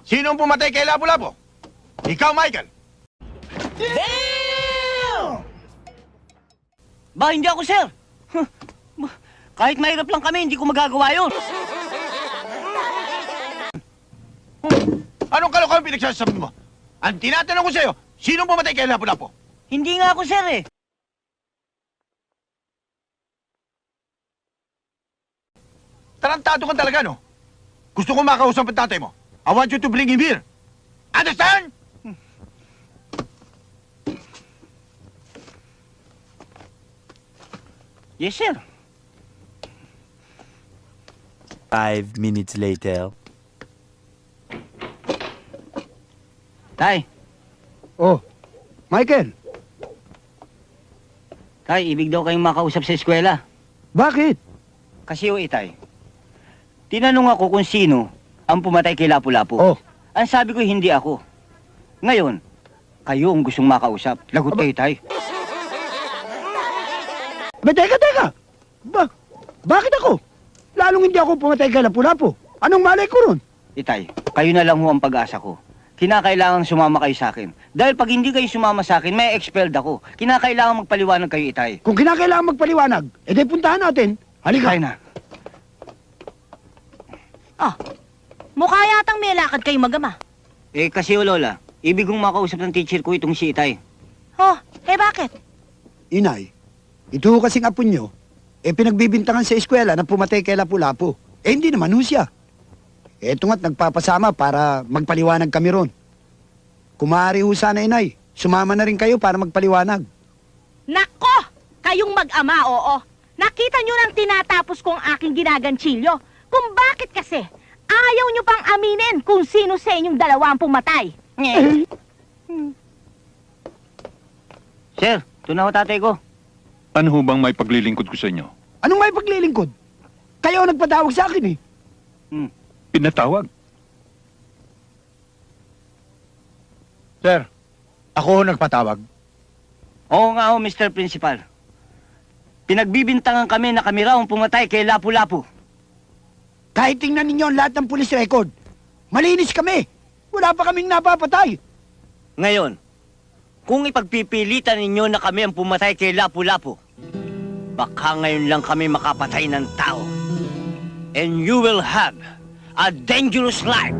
Sinong pumatay kay Lapu-Lapu? Ikaw, Michael. Ba, hindi ako, sir. Kahit mahirap lang kami, hindi ko magagawa yun. Anong kalokohan pinagsasabi mo? Ang tinatanong ko sa'yo, sinong pumatay kay Lapu-Lapu? Hindi nga ako, sir, eh. Tarantado ka talaga, no? Gusto ko makausap ang tatay mo. I want you to bring him here. Understand? Yes, sir. 5 minutes later. Tay, Oh, Michael, tay, ibig daw kayong makausap sa eskwela. bakit? Kasi o itay, tinanong ako kung sino ang pumatay kay Lapu-Lapu. Oh, Ang sabi ko, hindi ako. Ngayon, kayo ang gustong makausap. Lagot kayo, tay. teka. Bakit ako? Lalong hindi ako pumatay kay Lapu-Lapu. Anong malay ko ron? Itay, kayo na lang ho ang pag-asa ko. Kinakailangan sumama kayo sa akin. Dahil pag hindi kayo sumama sa akin, may expelled ako. Kinakailangan magpaliwanag kayo, itay. Kung kinakailangan magpaliwanag, edi puntahan natin. Halika. Kaya na. Oh, mukha yatang may lakad kayo magama. Eh, kasi o Lola, ibig kong makausap ng teacher ko itong si itay. Oh, bakit? Inay, ito ho kasing apo nyo, pinagbibintangan sa eskwela na pumatay kay Lapu-Lapu. Hindi naman ho siya. Eto nga't nagpapasama para magpaliwanag kami ron. Kumari ho sana, inay. Sumama na rin kayo para magpaliwanag. Nako! Kayong mag-ama, oo. Nakita nyo nang tinatapos kong aking ginaganchilyo. Kung bakit kasi, ayaw nyo pang aminin kung sino sa inyong dalawa ang pumatay. Sir, ito na ho tatay ko. Ano ho bang may paglilingkod ko sa inyo? Anong may paglilingkod? Kayo ang nagpatawag sa akin eh. Pinatawag? Sir, ako nagpatawag. Oo nga ho, Mr. Principal. Pinagbibintangan kami na kami raw ang pumatay kay Lapu-Lapu. Kahit tingnan ninyo ang lahat ng police record, malinis kami. Wala pa kaming napapatay. Ngayon, kung ipagpipilitan ninyo na kami ang pumatay kay Lapu-Lapu, baka ngayon lang kami makapatay ng tao. And you will have a dangerous life.